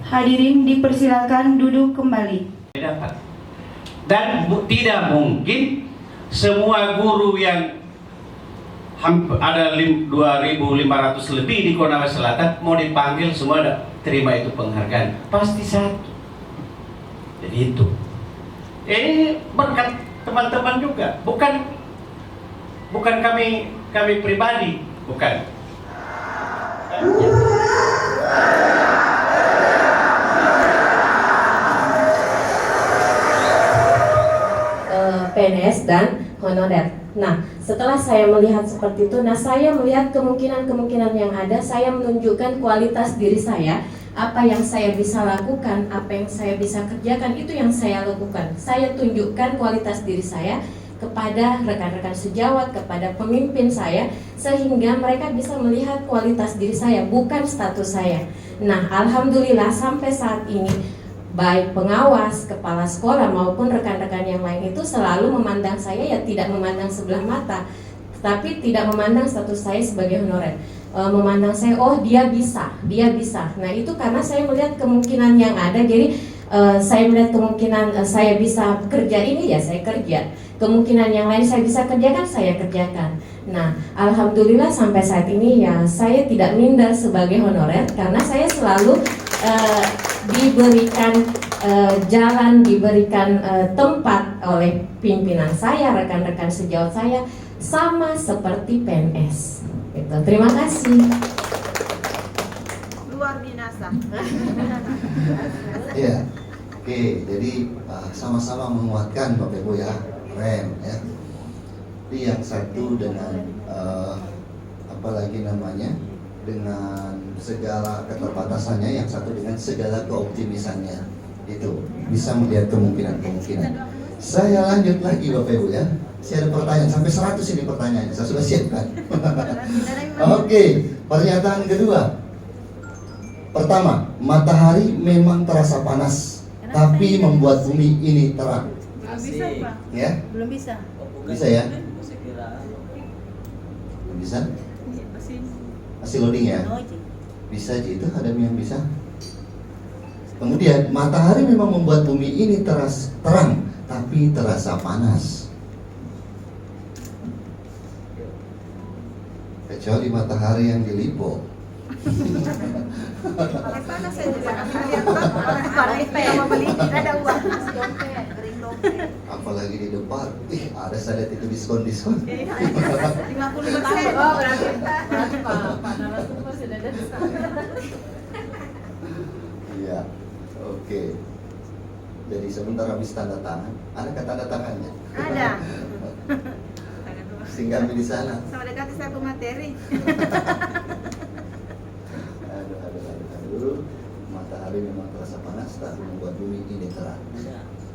Hadirin dipersilakan duduk kembali. Dan tidak mungkin semua guru yang ada 2.500 lebih di Konawe Selatan mau dipanggil semua terima itu penghargaan. Pasti satu. Jadi itu. Ini berkat teman-teman juga, bukan kami pribadi, bukan. PNS dan honorer. Nah, setelah saya melihat seperti itu, saya melihat kemungkinan-kemungkinan yang ada, saya menunjukkan kualitas diri saya, apa yang saya bisa lakukan, apa yang saya bisa kerjakan, itu yang saya lakukan. Saya tunjukkan kualitas diri saya kepada rekan-rekan sejawat, kepada pemimpin saya, sehingga mereka bisa melihat kualitas diri saya, bukan status saya. Nah, alhamdulillah sampai saat ini, baik pengawas, kepala sekolah maupun rekan-rekan yang lain itu selalu memandang saya, ya tidak memandang sebelah mata, tapi tidak memandang status saya sebagai honorer. Memandang saya, oh dia bisa. Nah itu karena saya melihat kemungkinan yang ada, jadi saya melihat kemungkinan saya bisa kerja ini, ya saya kerja. Kemungkinan yang lain saya bisa kerjakan, saya kerjakan. Nah, alhamdulillah sampai saat ini ya saya tidak minder sebagai honorer, karena saya selalu diberikan jalan, diberikan tempat oleh pimpinan saya, rekan-rekan sejawat saya, sama seperti PNS. Gitu. Terima kasih. Luar biasa. Iya, oke. Jadi sama-sama menguatkan Bapak Ibu ya, keren ya. Jadi yang satu dengan apalagi namanya, dengan segala keterbatasannya, yang satu dengan segala keoptimisannya, itu bisa melihat kemungkinan-kemungkinan. Saya lanjut lagi Bapak Ibu ya. Saya ada pertanyaan sampai 100 ini pertanyaannya, saya sudah siapkan. Oke, pernyataan kedua. Pertama, matahari memang terasa panas, tapi membuat bumi ini terang. Belum bisa, Pak. Ya? Belum bisa. Bisa ya? Belum bisa? Masih loading ya? Bisa aja, itu ada yang bisa. Kemudian matahari memang membuat bumi ini terang, tapi terasa panas. Kecuali matahari yang di Lipo. Panas saya juga. Ada uang. Apalagi di depan, ada saya lihat itu diskon. 50%. Oh, berarti Pak Narasum masih ada diskon. Iya, oke. Jadi sebentar habis tanda tangan, adakah tanda tangannya? Ada. Singgah di sana. Sama dekati saya ke materi. Aduh. Matahari memang terasa panas, tapi membuat bumi ini terang.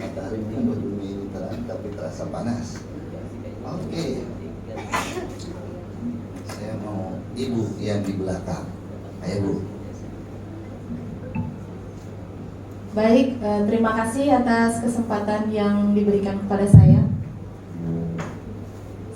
Matahari membuat bumi ini terang, tapi terasa panas. Oke. Saya mau ibu yang di belakang. Ayo Bu. Baik, terima kasih atas kesempatan yang diberikan kepada saya.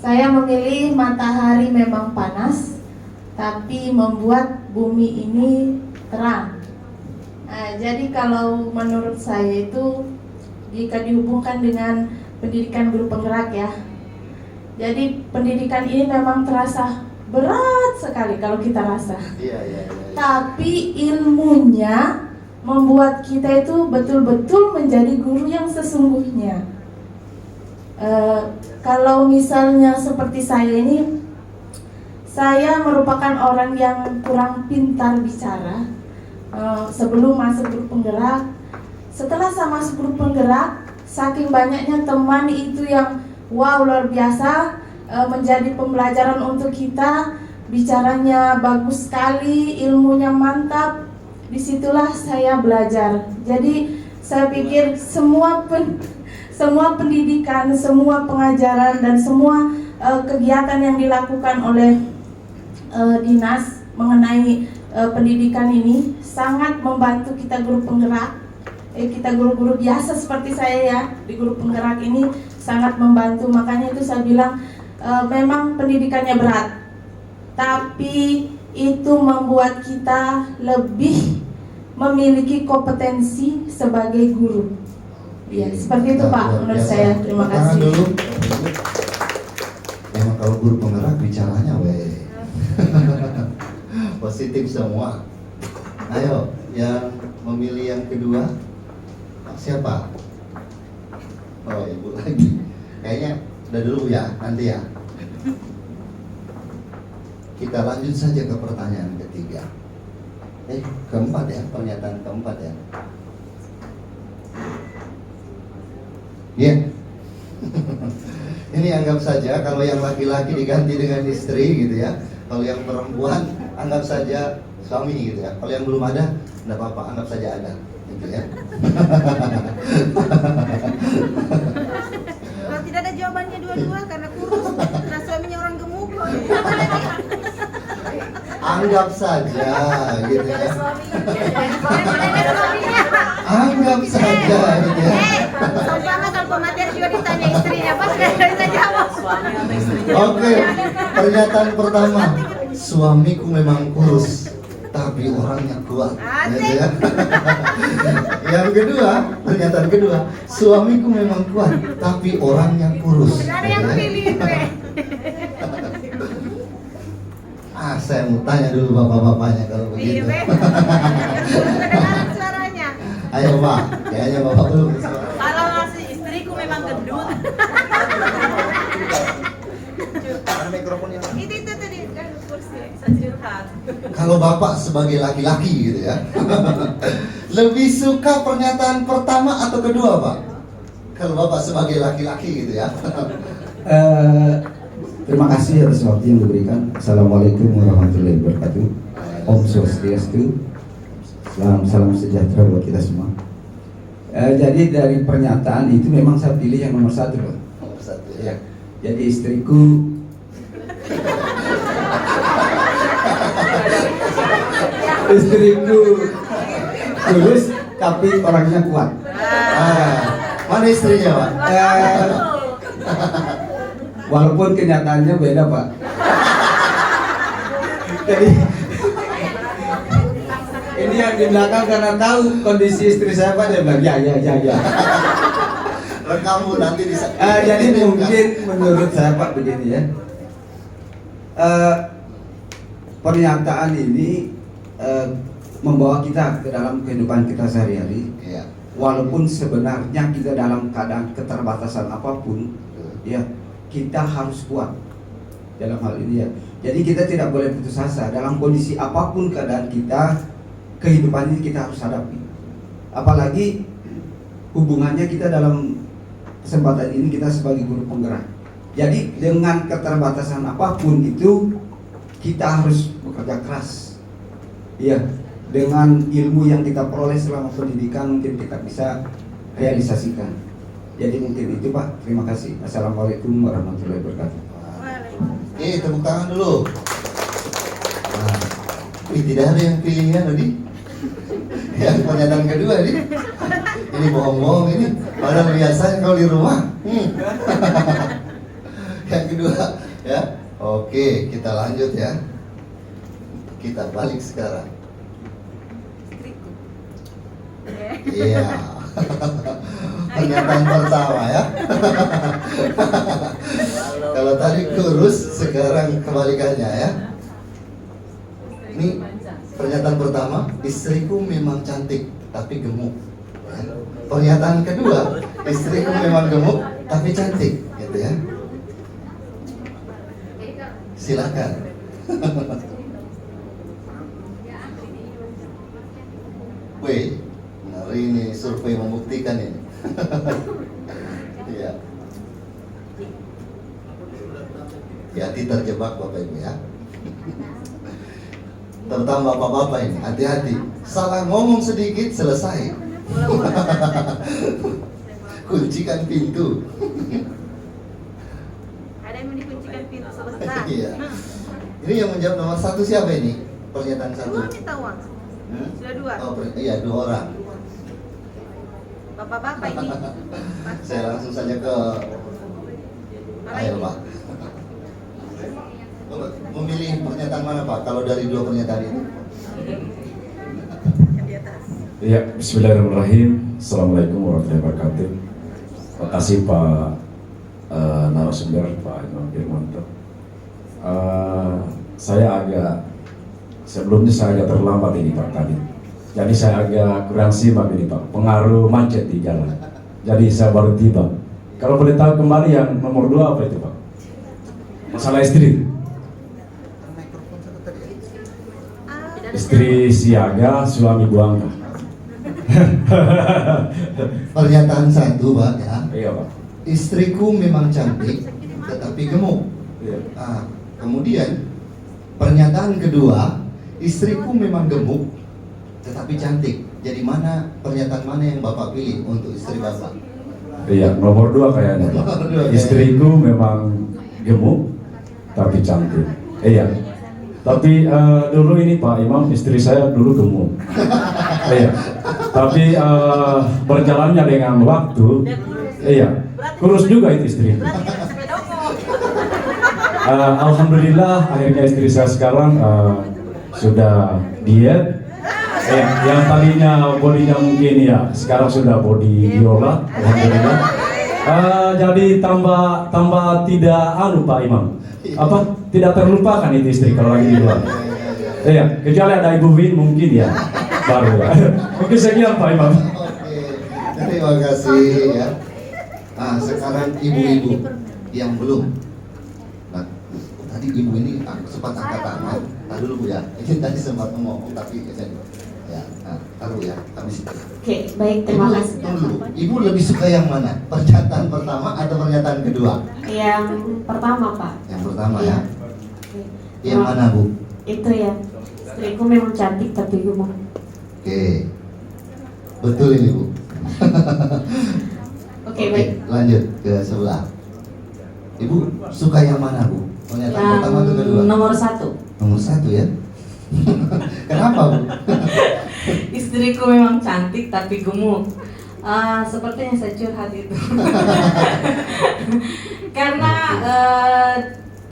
Saya memilih matahari memang panas, tapi membuat bumi ini terang. Nah, jadi kalau menurut saya itu, jika dihubungkan dengan pendidikan guru penggerak ya, jadi pendidikan ini memang terasa berat sekali kalau kita rasa. Iya. Tapi ilmunya membuat kita itu betul-betul menjadi guru yang sesungguhnya. Kalau misalnya seperti saya ini, saya merupakan orang yang kurang pintar bicara. Sebelum masuk grup penggerak, setelah saya masuk grup penggerak, saking banyaknya teman itu yang wow, luar biasa, menjadi pembelajaran untuk kita. Bicaranya bagus sekali, ilmunya mantap. Disitulah saya belajar. Jadi saya pikir semua pendidikan, semua pengajaran, dan semua kegiatan yang dilakukan oleh dinas mengenai pendidikan ini sangat membantu kita guru penggerak. Kita guru-guru biasa seperti saya ya, di guru penggerak ini sangat membantu. Makanya itu saya bilang memang pendidikannya berat, tapi itu membuat kita lebih memiliki kompetensi sebagai guru. Ya, seperti itu Pak, menurut saya. Terima kasih. Dulu. Memang kalau guru penggerak bicaranya positif semua. Ayo, yang memilih yang kedua siapa? Oh, ibu lagi. Kayaknya udah dulu ya, nanti ya. Kita lanjut saja ke pertanyaan ketiga. Keempat ya, pernyataan keempat ya. Ya. Ini anggap saja kalau yang laki-laki diganti dengan istri gitu ya. Kalau yang perempuan anggap saja suami gitu ya. Kalau yang belum ada, enggak apa-apa, anggap saja ada gitu ya. Kalau tidak ada jawabannya dua-dua karena kurus, nah suaminya orang gemuk. Anggap saja gitu ya. Anggap saja gitu ya. Sama kalau pemateri juga ditanya istrinya, pas nggak bisa jawab. Oke, pernyataan pertama, suamiku memang kurus, tapi orangnya kuat. Gitu ya. Yang kedua, pernyataan kedua, suamiku memang kuat, tapi orangnya kurus. Ada yang pilih gue. Saya mau tanya dulu bapak-bapaknya kalau begitu. Kedengaran suaranya. Ayo Pak, kayaknya bapak belum. Kalau masih istriku memang gendut. Itu tadi kan kursi. Kalau bapak sebagai laki-laki gitu ya, lebih suka pernyataan pertama atau kedua Pak? Kalau bapak sebagai laki-laki gitu ya. Terima kasih atas waktu yang diberikan. Assalamualaikum warahmatullahi wabarakatuh. Om Swastiastu. Salam sejahtera buat kita semua. Jadi dari pernyataan itu memang saya pilih yang nomor satu, Pak. Nomor satu ya. Jadi istriku kurus tapi orangnya kuat. Mana istrinya Pak? Walaupun kenyataannya beda Pak. Jadi ini yang di belakang karena tahu kondisi istri saya Pak, dia bilang ya. Rekamu nanti bisa. Jadi mungkin menurut saya Pak begini ya. Pernyataan ini membawa kita ke dalam kehidupan kita sehari-hari. Iya. Walaupun sebenarnya kita dalam keadaan keterbatasan apapun, ya kita harus kuat dalam hal ini ya. Jadi kita tidak boleh putus asa dalam kondisi apapun keadaan kita, kehidupan ini kita harus hadapi. Apalagi hubungannya kita dalam kesempatan ini kita sebagai guru penggerak. Jadi dengan keterbatasan apapun itu kita harus bekerja keras. Iya, dengan ilmu yang kita peroleh selama pendidikan mungkin kita bisa realisasikan. Jadi mungkin itu Pak, terima kasih. Assalamualaikum warahmatullahi wabarakatuh. Tepuk tangan dulu. Tidak ada yang pilihnya tadi. Yang pernyataan kedua nih. Ini bohong-bohong ini. Padahal biasanya kalau di rumah. Yang kedua ya. Oke, kita lanjut ya. Kita balik sekarang. Iya. Pernyataan pertama ya. Kalau tadi kurus, sekarang kebalikannya ya. Ini pernyataan pertama, istriku memang cantik, tapi gemuk. Ya. Pernyataan kedua, istriku memang gemuk tapi cantik, gitu ya. Silakan. Wih, ngeri ini survei membuktikan ini. Iya. Hati terjebak Bapak Ibu ya. Terutama bapak-bapak ini, hati-hati. Salah ngomong sedikit selesai. Kuncikan pintu. Ada yang dikuncikan pintu selesai. Iya. Ini yang menjawab nomor 1 siapa ini? Pernyataan 1. Dua minta uang. Sudah 2. Oh, iya 2 orang. Bapak-bapak ini. Saya langsung saja ke ayo Pak. Bapak memilih pernyataan mana Pak? Kalau dari 2 pernyataan itu? Yang di atas. Ya, bismillahirrahmanirrahim. Assalamualaikum warahmatullahi wabarakatuh. Terima kasih Pak narasumber, Pak Imam Firmanto. Sebelumnya saya agak terlambat ini Pak tadi. Jadi saya agak kurang simak ini Pak, pengaruh macet di jalan. Jadi saya baru tiba. Kalau boleh tahu kembali yang nomor 2 apa itu Pak? Masalah istri. Istri siaga, suami buangka. Pernyataan 1 Pak ya. Iya Pak. Istriku memang cantik tetapi gemuk. Iya. Nah, kemudian pernyataan kedua, istriku memang gemuk tetapi cantik. Jadi mana pernyataan mana yang Bapak pilih untuk istri Bapak? Iya, nomor 2 kayaknya Pak. Nomor 2 kayaknya. Istriku memang gemuk tapi cantik. Iya. Tapi dulu ini Pak Imam, istri saya dulu gemuk. Iya. Tapi berjalannya dengan waktu, iya, kurus juga itu istri. Alhamdulillah akhirnya istri saya sekarang sudah diet. Ya, yang tadinya bodinya mungkin ya sekarang sudah body diolah, alhamdulillah. Jadi tambah tidak Pak Imam, apa tidak terlupakan itu istri kalau lagi di luar. Iya, kecuali ada Ibu Win mungkin ya baru. Mungkin sekian Pak Imam. Oke, terima kasih ya. Nah, sekarang ibu-ibu yang belum. Nah, tadi ibu ini sempat angkat tangan. Nah, dulu Bu ya. Ini tadi sempat ngomong tapi ya, nah, taruh ya, habis itu. Oke, baik, terima kasih. Tunggu dulu. Ibu lebih suka yang mana? Pernyataan pertama atau pernyataan kedua? Yang pertama Pak. Yang pertama ya. Iya. Yang mana Bu? Itu ya, istriku memang cantik tapi gemuk. Oke. Betul ini Bu. Oke, baik. Lanjut ke sebelah. Ibu suka yang mana Bu? Pernyataan pertama atau kedua? Nomor 1. Nomor 1 ya. Kenapa Bu? Istriku memang cantik tapi gemuk. Sepertinya saya curhat itu. Karena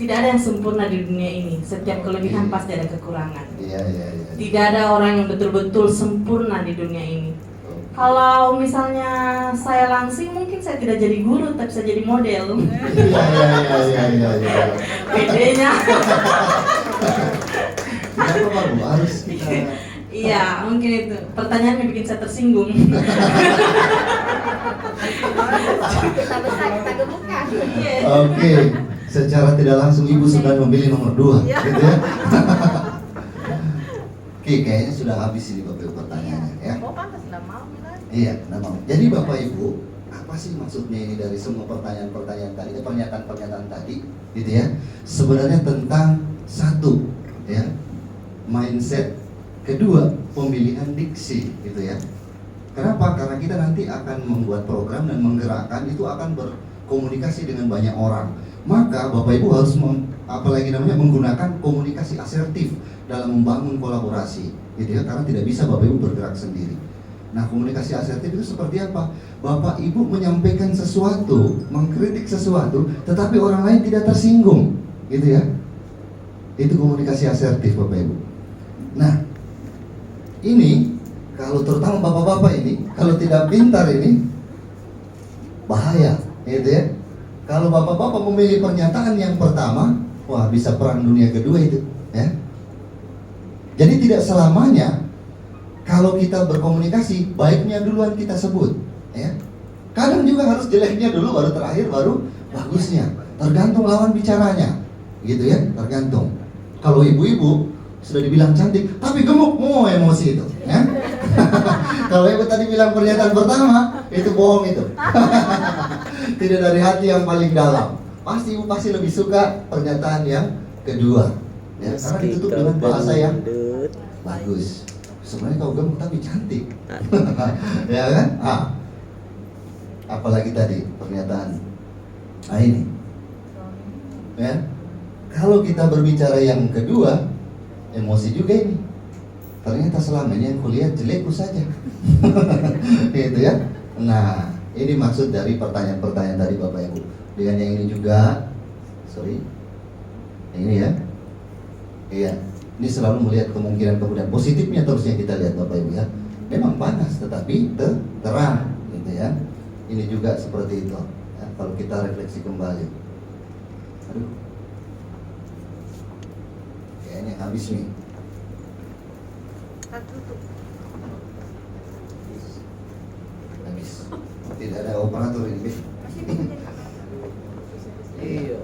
tidak ada yang sempurna di dunia ini. Setiap kelebihan pasti ada kekurangan. Iya. Tidak ada orang yang betul-betul sempurna di dunia ini. Kalau misalnya saya langsing, mungkin saya tidak jadi guru, tapi saya jadi model. Iya. Bedanya. Kenapa Bu? Harus kita. Iya, mungkin itu. Pertanyaannya bikin saya tersinggung. Kita besar, kita gemukan. Oke, secara tidak langsung Ibu sudah memilih nomor 2, gitu ya. Oke, kayaknya sudah habis ini Bapak Ibu pertanyaannya ya. Oh, pantas enggak mau bilang. Iya, nggak mau. Jadi Bapak Ibu, apa sih maksudnya ini dari semua pertanyaan-pertanyaan tadi, pernyataan-pernyataan tadi, gitu ya? Sebenarnya tentang 1, ya, mindset. Kedua, pemilihan diksi, gitu ya. Kenapa? Karena kita nanti akan membuat program dan menggerakkan itu akan berkomunikasi dengan banyak orang. Maka Bapak Ibu harus menggunakan komunikasi asertif dalam membangun kolaborasi, gitu ya. Karena tidak bisa Bapak Ibu bergerak sendiri. Nah, komunikasi asertif itu seperti apa? Bapak Ibu menyampaikan sesuatu, mengkritik sesuatu, tetapi orang lain tidak tersinggung, gitu ya. Itu komunikasi asertif Bapak Ibu. Nah, ini kalau terutama bapak-bapak ini, kalau tidak pintar ini bahaya, gitu ya. Kalau bapak-bapak memilih pernyataan yang pertama, wah bisa perang dunia kedua itu, ya. Jadi tidak selamanya kalau kita berkomunikasi, baiknya duluan kita sebut, ya. Kadang juga harus jeleknya dulu, baru terakhir, baru bagusnya. Tergantung lawan bicaranya, gitu ya, tergantung. Kalau ibu-ibu sudah dibilang cantik, tapi gemuk, emosi itu, ya. Kalau ibu tadi bilang pernyataan pertama, itu bohong itu. Tidak dari hati yang paling dalam. Pasti ibu pasti lebih suka pernyataan yang kedua, ya, karena ditutup dengan bahasa yang bagus. Sebenarnya kau gemuk tapi cantik, ya kan? Apalagi tadi pernyataan ini, ya. Kalau kita berbicara yang kedua, emosi juga ini. Ternyata selama ini yang kulihat jelekku saja, gitu ya. Nah, ini maksud dari pertanyaan-pertanyaan tadi Bapak Ibu. Dengan yang ini juga, yang ini ya, iya. Ini selalu melihat kemungkinan positifnya terusnya kita lihat Bapak Ibu ya. Memang panas tetapi terang, gitu ya. Ini juga seperti itu. Ya, kalau kita refleksi kembali. Aduh, kayaknya habis nih. Habis. Tidak ada operator ini. Iya.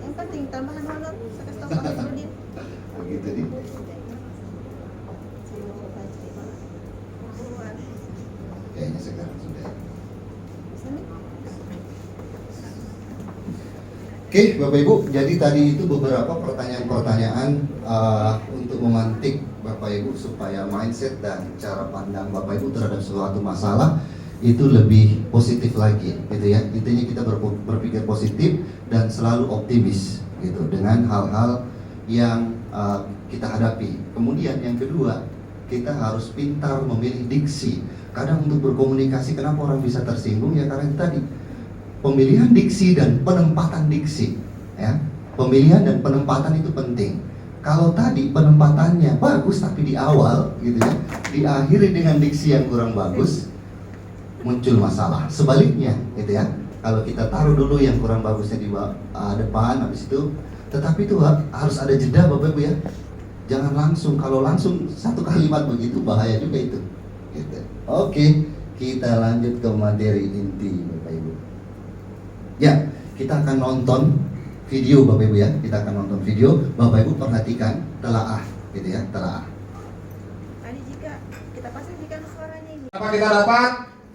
Yang penting tambahan honor sekas tambahan kredit. Begitu nih. Kayaknya sekarang sudah. Oke, Bapak Ibu, jadi tadi itu beberapa pertanyaan-pertanyaan untuk memantik Bapak Ibu supaya mindset dan cara pandang Bapak Ibu terhadap suatu masalah itu lebih positif lagi, gitu ya. Intinya kita berpikir positif dan selalu optimis, gitu, dengan hal-hal yang kita hadapi. Kemudian yang kedua, kita harus pintar memilih diksi. Kadang untuk berkomunikasi, kenapa orang bisa tersinggung? Ya karena itu tadi, pemilihan diksi dan penempatan diksi, ya. Pemilihan dan penempatan itu penting. Kalau tadi penempatannya bagus tapi di awal, gitu ya, diakhiri dengan diksi yang kurang bagus, muncul masalah. Sebaliknya, gitu ya, kalau kita taruh dulu yang kurang bagusnya di depan, habis itu, tetapi itu harus ada jeda Bapak Ibu ya. Jangan langsung, kalau langsung satu kalimat begitu bahaya juga itu. Gitu. Oke, kita lanjut ke materi inti Bapak Ibu. Ya, kita akan nonton video Bapak Ibu ya. Kita akan nonton video. Bapak Ibu perhatikan, telaah, gitu ya, telaah. Tadi jika kita pastikan suaranya ini. Apa kita dapat?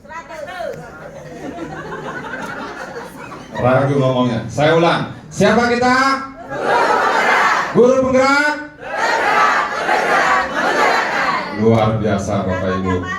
100. Ragu ngomongnya. Saya ulang. Siapa kita? Guru penggerak. Luar biasa Bapak Ibu. Dapat 100.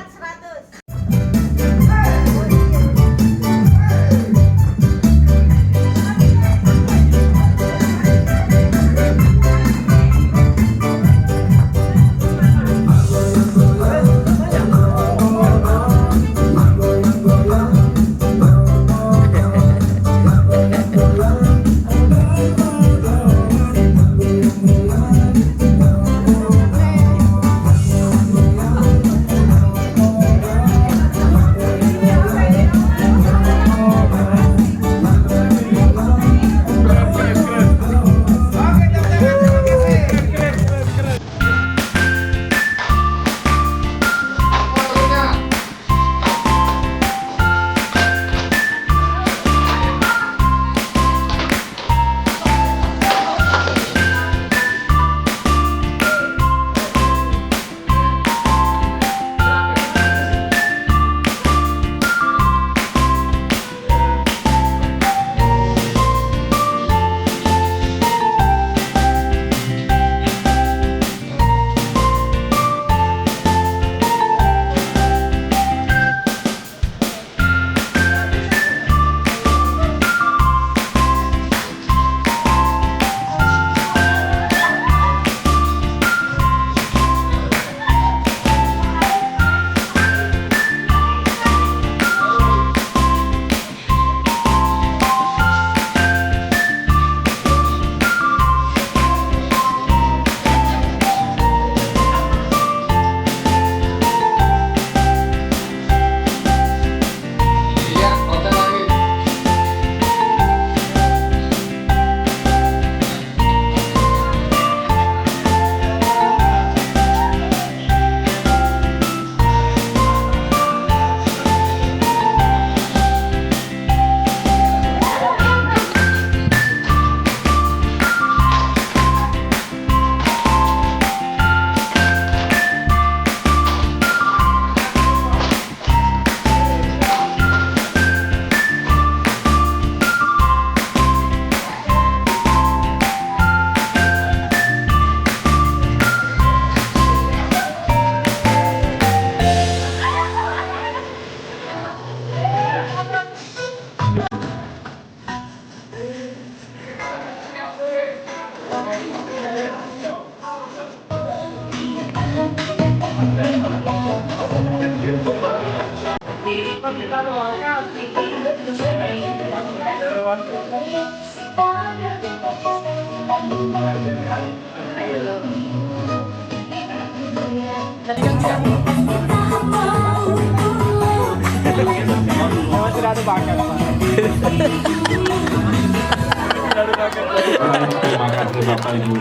Terima kasih Bapak Ibu.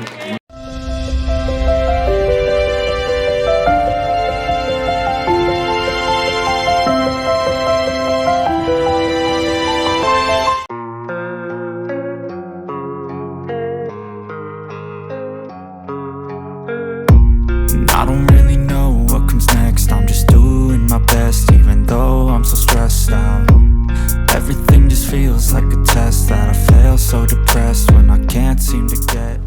I don't really know what comes next. I'm just doing my best, even though I'm so stressed out. Everything just feels like a test that I fail, so depressed when I can't seem to get